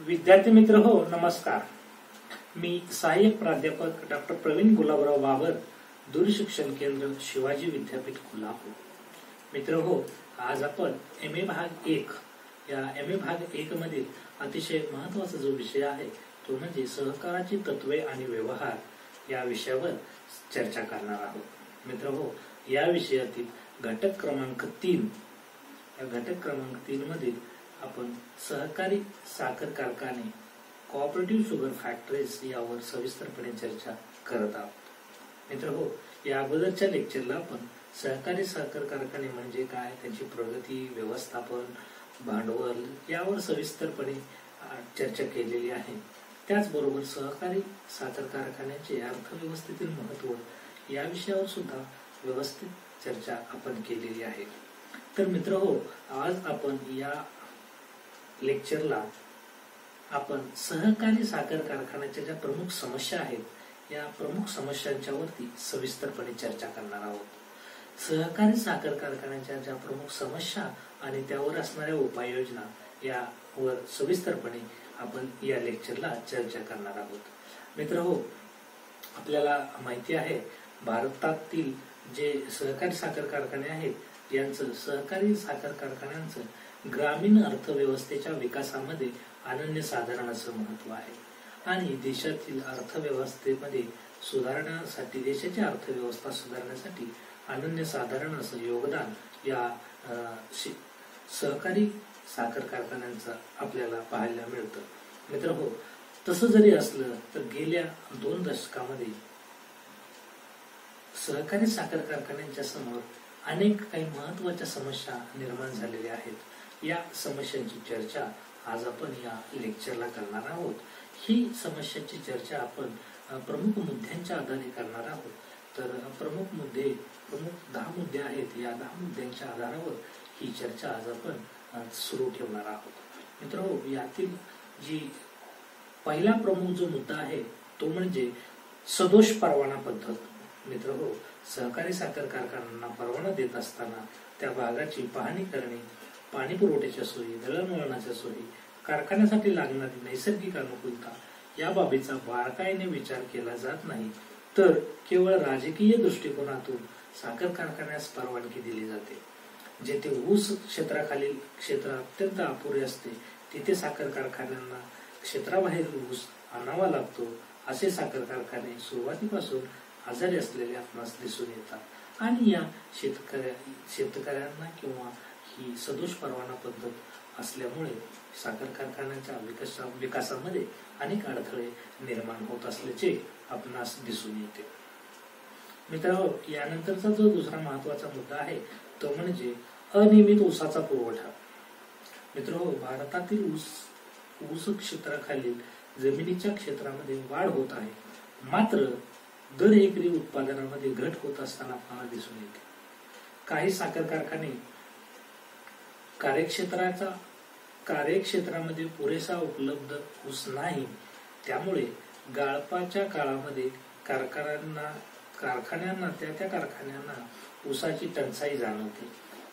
विद्यार्थी मित्र हो, नमस्कार. मी सहाय्यक प्राध्यापक डॉक्टर प्रवीण गुलाबराव बाबर, दूरशिक्षण केंद्र शिवाजी विद्यापीठ कोल्हापूर. मित्र हो, आज आपण एम ए भाग 1 या एम ए भाग 1 मधील अतिशय महत्वाचा जो विषय आहे तो म्हणजे सहकाराची तत्वे आणि व्यवहार या विषयावर चर्चा करणार आहोत. मित्र हो, या विषयातील घटक क्रमांक 3 या घटक क्रमांक 3 मधील आपण सहकारी साखर कारखाने कोऑपरेटिव्ह शुगर फॅक्टरीज यावर सविस्तरपणे चर्चा करत आहोत. मित्र हो, या अगोदरच्या लेक्चरला आपण सहकारी साखर कारखाने म्हणजे काय, त्यांची प्रगती, व्यवस्थापन, भांडवल यावर सविस्तरपणे चर्चा केलेली आहे. त्याचबरोबर सहकारी साखर कारखान्याचे अर्थव्यवस्थेतील महत्व या विषयावर सुद्धा व्यवस्थित चर्चा आपण केलेली आहे. तर मित्र हो, आज आपण या लेक्चरला आपण सहकारी साखर कारखान्याच्या ज्या प्रमुख समस्या आहेत या प्रमुख समस्यांच्या वरती सविस्तरपणे चर्चा करणार आहोत. सहकारी साखर कारखान्याच्या ज्या प्रमुख समस्या आणि त्यावर असणाऱ्या उपाययोजना यावर सविस्तरपणे आपण या लेक्चरला चर्चा करणार आहोत. मित्र हो, आपल्याला माहिती आहे भारतातील जे सहकारी साखर कारखाने आहेत यांचं सहकारी साखर कारखान्यांचं ग्रामीण अर्थव्यवस्थेच्या विकासामध्ये अनन्यसाधारण असं महत्व आहे आणि देशातील अर्थव्यवस्थेमध्ये सुधारण्यासाठी, देशाची अर्थव्यवस्था सुधारण्यासाठी अनन्यसाधारण असं योगदान या सहकारी साखर कारखान्यांचं आपल्याला पाहायला मिळतं. मित्र हो, तसं जरी असलं तर गेल्या 2 दशकामध्ये सहकारी साखर कारखान्यांच्या समोर अनेक काही महत्वाच्या समस्या निर्माण झालेल्या आहेत. या समस्यांची चर्चा आज आपण या लेक्चरला करणार आहोत. ही समस्यांची चर्चा आपण प्रमुख मुद्द्यांच्या आधारे करणार आहोत. तर प्रमुख 10 मुद्दे आहेत. या 10 मुद्द्यांच्या आधारावर ही चर्चा आज आपण सुरू ठेवणार आहोत. मित्र हो, यातील जी पहिला प्रमुख जो मुद्दा आहे तो म्हणजे सदोष परवाना पद्धत. मित्र हो, सहकारी साखर कारखान्यांना परवाना देत असताना त्या भागाची पाहणी करणे, पाणी पुरवठ्याच्या सोयी, दळणवळणाच्या सोयी, कारखान्यासाठी लागणारी नैसर्गिक अनुकूलता या बाबीचा बारकाईने विचार केला जात नाही, तर केवळ राजकीय दृष्टिकोनातून साखर कारखान्यास परवानगी दिली जाते. जेथे ऊस क्षेत्राखालील क्षेत्र अत्यंत अपुरे असते तिथे साखर कारखान्यांना क्षेत्राबाहेर ऊस आणावा लागतो. असे साखर कारखाने सुरुवातीपासून आजारी असलेले आपणास दिसून येतात आणि या शेतकऱ्यांना किंवा ही सदोष परवाना पद्धत असल्यामुळे साखर कारखान्याच्या विकासामध्ये अनेक अडथळे निर्माण होत असल्याचे आपणास दिसून येते. मित्रांनो, यानंतरचा जो दुसरा महत्वाचा मुद्दा आहे तो म्हणजे अनियमित ऊसाचा पुरवठा. मित्रांनो, भारतातील ऊस क्षेत्राखालील जमिनीच्या क्षेत्रामध्ये वाढ होत आहे, मात्र दर एकरी उत्पादनामध्ये घट होत असताना आपल्याला दिसून येते. काही साखर कारखाने कार्यक्षेत्रामध्ये पुरेसा उपलब्ध ऊस नाही, त्यामुळे गाळपाच्या काळामध्ये कारखान्यांना ऊसाची टंचाई जाणवते.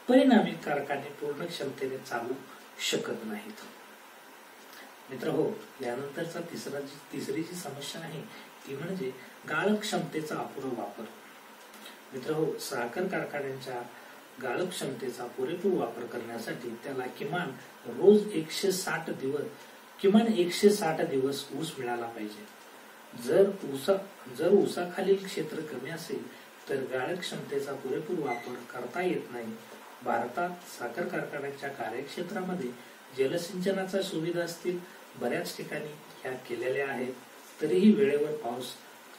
परिणामी कारखाने पूर्ण क्षमतेने चालू शकत नाहीत. मित्र हो, यानंतरचा तिसरी जी समस्या आहे ती म्हणजे गाळप क्षमतेचा अपुरा वापर. मित्र हो, साखर कारखान्यांच्या गाळप क्षमतेचा पुरेपूर वापर करण्यासाठी त्याला किमान 160 दिवस ऊस मिळाला पाहिजे. जर ऊसाखालील क्षेत्र कमी असेल तर गाळप क्षमतेचा पुरेपूर वापर करता येत नाही. भारतात साखर कारखान्याच्या कार्यक्षेत्रामध्ये जलसिंचनाच्या सुविधा असतील, बऱ्याच ठिकाणी ह्या केलेल्या आहेत, तरीही वेळेवर पाऊस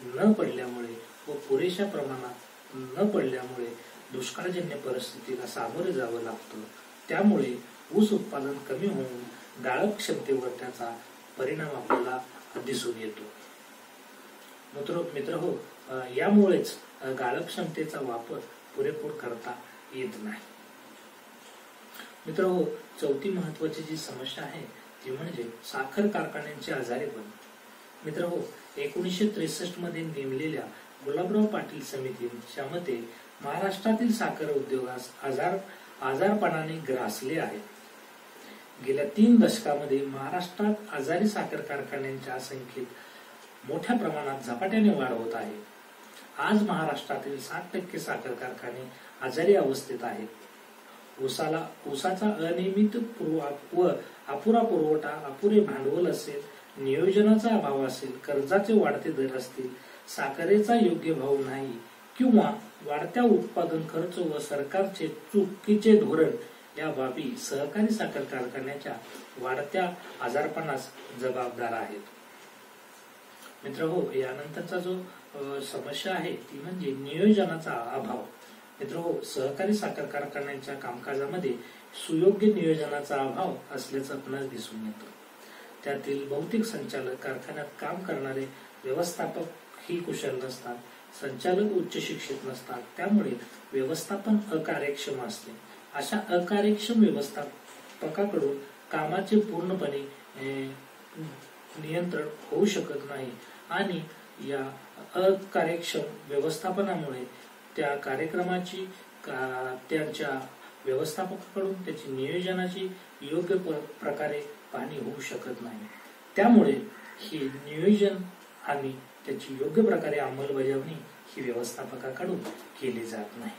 न पडल्यामुळे व पुरेशा प्रमाणात न पडल्यामुळे दुष्काळजन्य परिस्थितीला सामोरे जावं लागतं. त्यामुळे ऊस उत्पादन कमी होऊन गाळप क्षमतेवर त्याचा परिणाम आपल्याला दिसून येतो. मित्र हो, यामुळेच गाळप क्षमतेचा वापर पुरेपूर करता येत नाही. मित्र हो, चौथी महत्वाची जी समस्या आहे ती म्हणजे साखर कारखान्यांचे आजारीपण. मित्र हो, 1963 मध्ये नेमलेल्या गुलाबराव पाटील समितीच्या मते महाराष्ट्रातील साखर उद्योगास आजारपणाने ग्रासले आहे. गेल्या 3 दशकामध्ये महाराष्ट्रात आजारी साखर कारखान्यांच्या संख्येत मोठ्या प्रमाणात झपाट्याने वाढ होत आहे. आज महाराष्ट्रातील 60% साखर कारखाने आजारी अवस्थेत आहेत. ऊसाचा अनियमित व अपुरा पुरवठा, अपुरे भांडवल असेल, नियोजनाचा अभाव असेल, कर्जाचे वाढते दर असतील, साखरेचा योग्य भाव नाही किंवा वाढत्या उत्पादन खर्च व सरकारचे चुकीचे धोरण या बाबी सहकारी साखर कारखान्याच्या वाढत्या आजारपणास जबाबदार आहेत. मित्रहो, यानंतरचा जो समस्या आहे ती म्हणजे नियोजनाचा अभाव. मित्रहो, सहकारी साखर कारखान्यांच्या कामकाजामध्ये सुयोग्य नियोजनाचा अभाव असल्याचं आपणास दिसून येतं. त्यातील बहुतेक संचालक, कारखान्यात काम करणारे व्यवस्थापक ही कुशल नसतात, संचालक उच्च शिक्षित नसतात, त्यामुळे व्यवस्थापन अकार्यक्षम असते. अशा अकार्यक्षम व्यवस्थापकाकडून कामाचे पूर्णपणे नियंत्रण होऊ शकत नाही आणि या अकार्यक्षम व्यवस्थापनामुळे त्या कार्यक्रमाची त्यांच्या व्यवस्थापकाकडून त्याची नियोजनाची योग्य प्रकारे पाहणी होऊ शकत नाही. त्यामुळे हे नियोजन आणि त्याची योग्य प्रकारे अंमलबजावणी ही व्यवस्थापकाकडून केली जात नाही.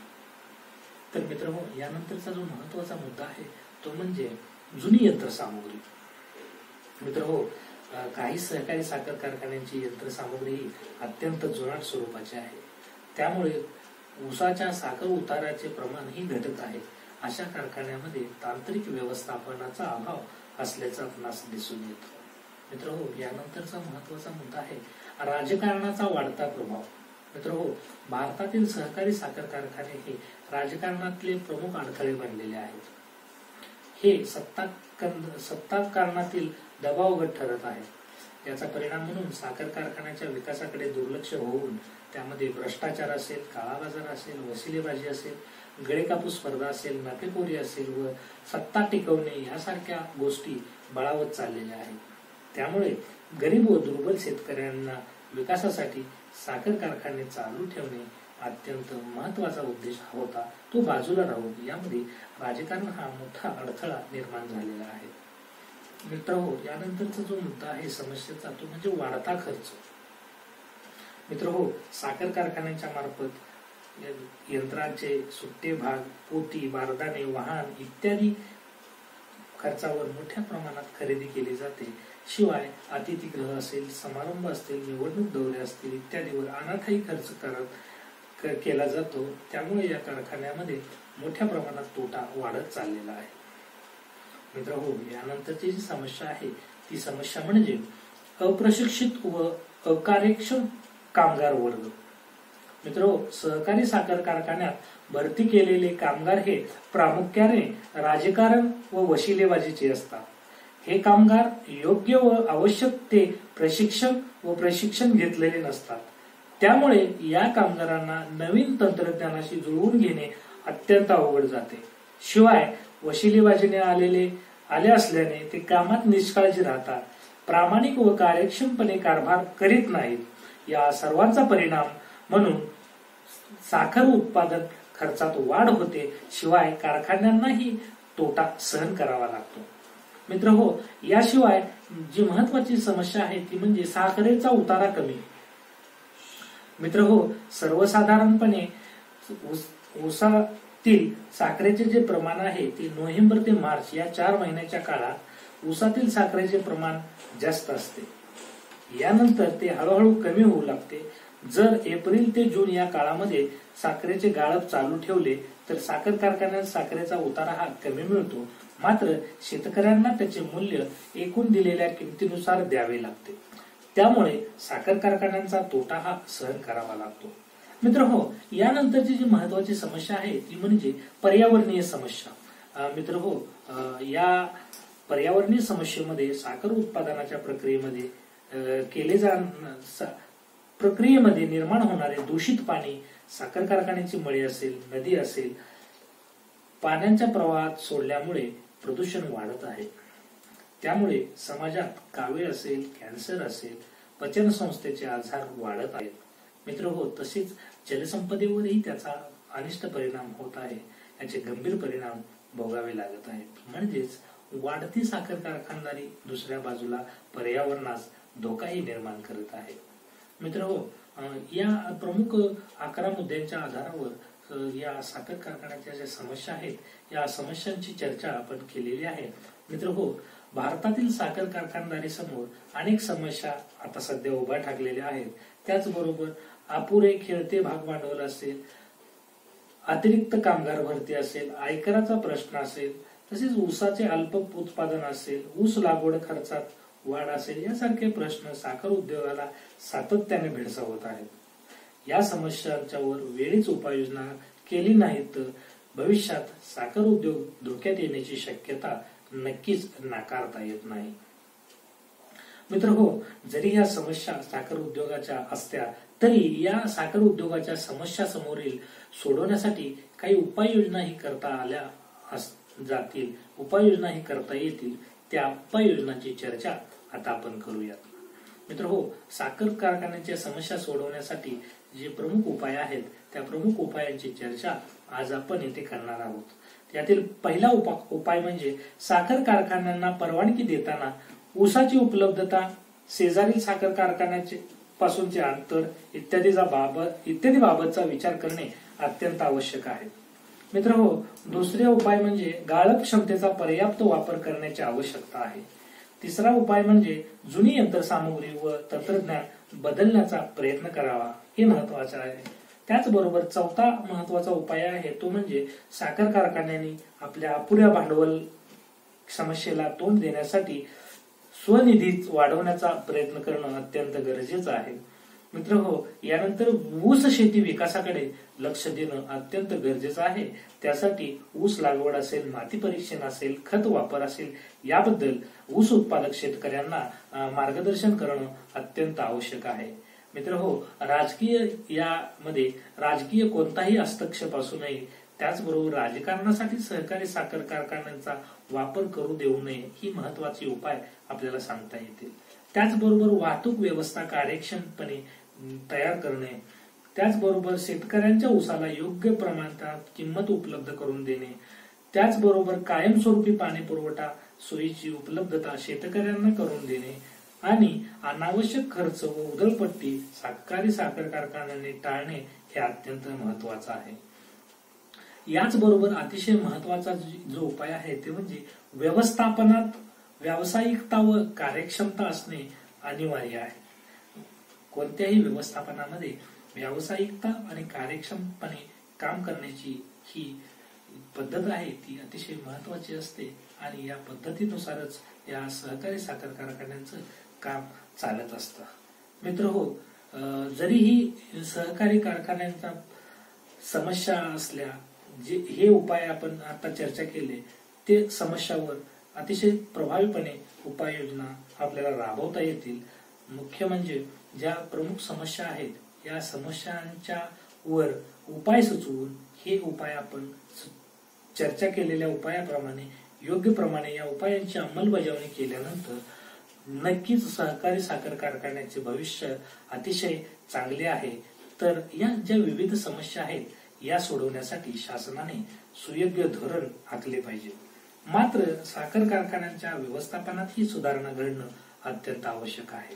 तर मित्रांनो, यानंतरचा जो महत्वाचा मुद्दा आहे तो म्हणजे जुनी यंत्रसामुग्री. मित्रांनो, काही सहकारी साखर कारखान्यांची यंत्रसामुग्री ही अत्यंत जुनाट स्वरूपाची आहे. त्यामुळे ऊसाच्या साखर उताराचे प्रमाण ही घटत आहे. अशा कारखान्यामध्ये तांत्रिक व्यवस्थापनाचा अभाव असल्याचं आपणास दिसून येतो. मित्रांनो, यानंतरचा महत्वाचा मुद्दा आहे राजकारणाचा वाढता प्रभाव. मित्रांनो, भारतातील सहकारी साखर कारखाने हे राजकारणातले प्रमुख अडथळे बनलेले आहेत. हे सत्ताकारणातील दबावगत ठरत आहे. याचा परिणाम म्हणून साखर कारखान्याच्या विकासाकडे दुर्लक्ष होऊन त्यामध्ये भ्रष्टाचार असेल, काळाबाजार असेल, वसिलेबाजी असेल, गळेकापूस स्पर्धा असेल, नफेखोरी असेल व सत्ता टिकवणे यासारख्या गोष्टी बळावत चाललेल्या आहेत. त्यामुळे गरीब व दुर्बल शेतकऱ्यांना विकासासाठी साखर कारखाने चालू ठेवणे अत्यंत महत्वाचा उद्देश होता, तो बाजूला राहून यामध्ये राजकारण हा मोठा अडथळा निर्माण झालेला आहे. मित्रांनो, यानंतरचा जो मुद्दा आहे समस्येचा तो म्हणजे वाढता खर्च. मित्रांनो, साखर कारखान्यांच्या मार्फत यंत्रांचे सुट्टे भाग, पोती, बारदाणे, वाहन इत्यादी खर्चावर मोठ्या प्रमाणात खरेदी केली जाते. शिवाय अतिथीगृह असेल, समारंभ असतील, निवडणूक दौरे असतील इत्यादीवर अनाठायी खर्च केला जातो. त्यामुळे या कारखान्यामध्ये मोठ्या प्रमाणात तोटा वाढत चाललेला आहे. मित्रांनो, यानंतरची जी समस्या आहे ती समस्या म्हणजे अप्रशिक्षित व अकार्यक्षम कामगार वर्ग. मित्रांनो, सहकारी साखर कारखान्यात भरती केलेले कामगार हे प्रामुख्याने राजकारण व वशिलेबाजीचे असतात. हे कामगार योग्य व आवश्यक ते प्रशिक्षण घेतलेले नसतात. त्यामुळे या कामगारांना नवीन तंत्रज्ञानाशी जुळवून घेणे अत्यंत अवघड जाते. शिवाय वशिलेबाजीने आले असल्याने ते कामात निष्काळजी राहतात, प्रामाणिक व कार्यक्षमपणे कारभार करीत नाहीत. या सर्वांचा परिणाम म्हणून साखर उत्पादन खर्चात वाढ होते. शिवाय कारखान्यांनाही तोटा सहन करावा लागतो. मित्रहो, याशिवाय जी महत्वाची समस्या आहे ती म्हणजे साखरेचा उतारा कमी. मित्रहो, सर्वसाधारणपणे ऊसातील साखरेचे जे प्रमाण आहे ते नोव्हेंबर ते मार्च या 4 महिन्याच्या काळात ऊसातील साखरेचे प्रमाण जास्त असते. यानंतर ते हळूहळू कमी होऊ लागते. जर एप्रिल ते जून या काळामध्ये साखरेचे गाळप चालू ठेवले तर साखर कारखान्यात साखरेचा उतारा हा कमी मिळतो. मात्र शेतकऱ्यांना त्याचे मूल्य एकूण दिलेल्या किमतीनुसार द्यावे लागते. त्यामुळे साखर कारखान्यांचा तोटा हा सहन करावा लागतो. मित्रहो, यानंतरची जी महत्वाची समस्या आहे ती म्हणजे पर्यावरणीय समस्या. मित्रहो, या पर्यावरणीय समस्येमध्ये साखर उत्पादनाच्या प्रक्रियेमध्ये निर्माण होणारे दूषित पाणी, साखर कारखान्याची मळी असेल, नदी असेल, पाण्याच्या प्रवाहात सोडल्यामुळे प्रदूषण वाढत आहे. त्यामुळे समाजात कावीळ असेल, कॅन्सर असेल, पचन संस्थेचे आजार वाढत आहेत. मित्रहो, तसेच जलसंपदेवरही त्याचा अनिष्ट परिणाम होत आहे. याचे गंभीर परिणाम भोगावे लागत आहेत. म्हणजेच वाढती साखर कारखानदारी दुसऱ्या बाजूला पर्यावरणास धोकाही निर्माण करत आहे. मित्रहो, या प्रमुख 11 मुद्द्यांच्या आधारावर या साखर कारखान्याच्या ज्या समस्या आहेत या समस्यांची चर्चा आपण केलेली आहे. मित्रहो, भारतातील साखर कारखानदारी समोर अनेक समस्या आता सध्या उभ्या ठाकलेल्या आहेत. त्याचबरोबर अपुरे खेळते भागभांडवल असेल, अतिरिक्त कामगार भरती असेल, आयकराचा प्रश्न असेल, तसेच ऊसाचे अल्प उत्पादन असेल, ऊस लागवड खर्चात वाढ असेल, यासारखे प्रश्न साखर उद्योगाला सातत्याने भेडसावत आहेत. या समस्यांच्यावर वेळीच उपाययोजना केली नाही तर भविष्यात साखर उद्योग धोक्यात येण्याची शक्यता नक्कीच नाकारता येत नाही. मित्रहो, जरी या समस्या साखर उद्योगाच्या असत्या तरी या साखर उद्योगाच्या समस्या समोरील सोडवण्यासाठी काही उपाययोजनाही करता आल्या जातील, उपाययोजनाही करता येतील. त्या उपाययोजनांची चर्चा आता आपण करूयात. मित्रहो, साखर कारखान्याच्या समस्या सोडवण्यासाठी जे प्रमुख उपाय आहेत त्या प्रमुख उपायांची चर्चा आज आपण येथे करणार आहोत. यातील पहिला उपाय म्हणजे साखर कारखान्यांना परवानगी देताना ऊसाची उपलब्धता, शेजारील साखर कारखान्याचे पासूनचे अंतर इत्यादी बाबतचा विचार करणे अत्यंत आवश्यक आहे. मित्रहो, दुसरे उपाय म्हणजे गाळप क्षमतेचा पर्याप्त वापर करण्याची आवश्यकता आहे. तिसरा उपाय म्हणजे जुनी यंत्रसामुग्री व तंत्रज्ञान बदलण्याचा प्रयत्न करावा, हे महत्वाचे आहे. त्याचबरोबर चौथा महत्वाचा उपाय आहे तो म्हणजे साखर कारखान्यांनी आपल्या अपुऱ्या भांडवल समस्येला तोंड देण्यासाठी स्वनिधी वाढवण्याचा प्रयत्न करणं अत्यंत गरजेचं आहे. मित्रहो, यानंतर ऊस शेती विकासाकडे लक्ष देणं अत्यंत गरजेचं आहे. त्यासाठी ऊस लागवड असेल, माती परीक्षण असेल, खत वापर असेल, याबद्दल ऊस उत्पादक शेतकऱ्यांना मार्गदर्शन करणं अत्यंत आवश्यक आहे. मित्रहो, राजकीय कोणताही हस्तक्षेप असू नये. त्याचबरोबर राजकारणासाठी सहकारी साखर कारखान्यांचा वापर करू देऊ नये, ही महत्वाची उपाय आपल्याला सांगता येतील. त्याचबरोबर वाहतूक व्यवस्था कार्यक्षमपणे तयार करणे, त्याचबरोबर शेतकऱ्यांच्या ऊसाला योग्य प्रमाणात किंमत उपलब्ध करून देणे, त्याचबरोबर कायमस्वरूपी पाणी पुरवठा सोयीची उपलब्धता शेतकऱ्यांना करून देणे आणि अनावश्यक खर्च व उधळपट्टी सहकारी साखर कारखान्यांनी टाळणे हे अत्यंत महत्वाचं आहे. याचबरोबर अतिशय महत्वाचा जो उपाय आहे ते म्हणजे व्यवस्थापनात व्यावसायिकता व कार्यक्षमता असणे अनिवार्य आहे. कोणत्याही व्यवस्थापनामध्ये व्यावसायिकता आणि कार्यक्षमपणे काम करण्याची ही पद्धत आहे ती अतिशय महत्वाची असते आणि या पद्धतीनुसारच या सहकारी साखर कारखान्यांचं काम चालत असतं. मित्रहो, जरीही सहकारी कारखान्यांचा समस्या असल्या जे हे उपाय आपण आता चर्चा केले ते समस्यावर अतिशय प्रभावीपणे उपाययोजना आपल्याला राबवता येतील. मुख्य म्हणजे ज्या प्रमुख समस्या आहेत या समस्यांच्या वर उपाय सुचवून हे उपाय आपण चर्चा केलेल्या उपायाप्रमाणे योग्य प्रमाणे या उपायांची अंमलबजावणी केल्यानंतर नक्कीच सहकारी साखर कारखान्याचे भविष्य अतिशय चांगले आहे. तर या ज्या विविध समस्या आहेत या सोडवण्यासाठी शासनाने सुयोग्य धोरण आखले पाहिजे. मात्र साखर कारखान्यांच्या व्यवस्थापनात ही सुधारणा घडणं अत्यंत आवश्यक आहे.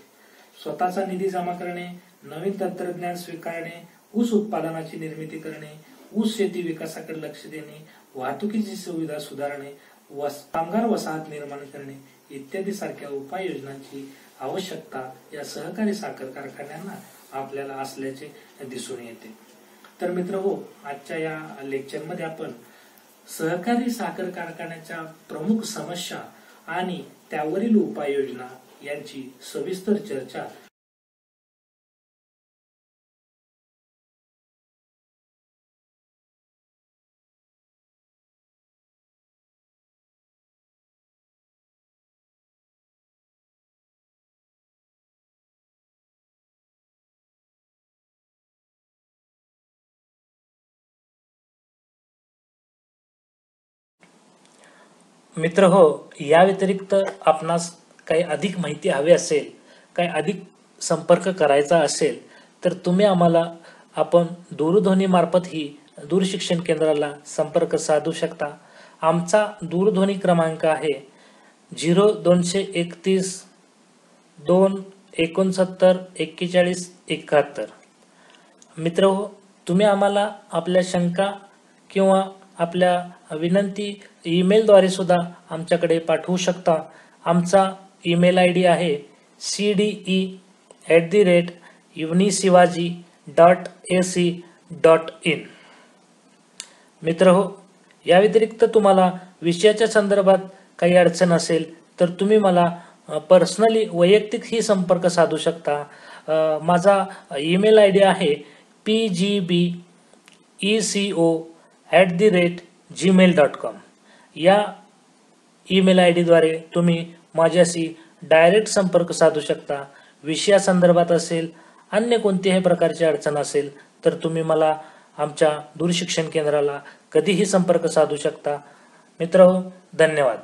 स्वतःचा निधी जमा करणे, नवीन तंत्रज्ञान स्वीकारणे, ऊस उत्पादनाची निर्मिती करणे, ऊस शेती विकासाकडे लक्ष देणे, वाहतुकीची सुविधा सुधारणे, कामगार वसाहत निर्माण करणे इत्यादी सारख्या उपाययोजनांची आवश्यकता या सहकारी साखर कारखान्यांना आपल्याला असल्याचे दिसून येते. तर मित्रहो, आजच्या या लेक्चरमध्ये आपण सहकारी साखर कारखान्याच्या प्रमुख समस्या आणि त्यावरील उपाययोजना यांची सविस्तर चर्चा मित्र हो, या व्यतिरिक्त आपणास काही अधिक माहिती हवी असेल, काही अधिक संपर्क करायचा असेल तर तुम्ही आम्हाला आपण दूरध्वनी मार्फत ही दूरशिक्षण केंद्राला संपर्क साधू शकता. आमचा दूरध्वनी क्रमांक आहे 0231 269 4171. मित्रहो, तुम्ही आम्हाला आपल्या शंका किंवा आपल्या विनंती ईमेलद्वारे सुद्धा आमच्याकडे पाठवू शकता. आमचा ईमेल ID आहे cde@unisivaji.ac.in. मित्रहो, या व्यतिरिक्त तुम्हाला विषयाच्या संदर्भात काही अडचण असेल तर तुम्ही मला पर्सनली वैयक्तिकही संपर्क साधू शकता. माझा ईमेल ID आहे pgbeco@gmail.com. या ईमेल ID द्वारे तुम्ही माझ्याशी डायरेक्ट संपर्क साधू शकता. विषयासंदर्भात असेल, अन्य कोणत्याही प्रकारची अडचण असेल तर तुम्ही मला आमच्या दूरशिक्षण केंद्राला कधीही संपर्क साधू शकता. मित्रहो, धन्यवाद.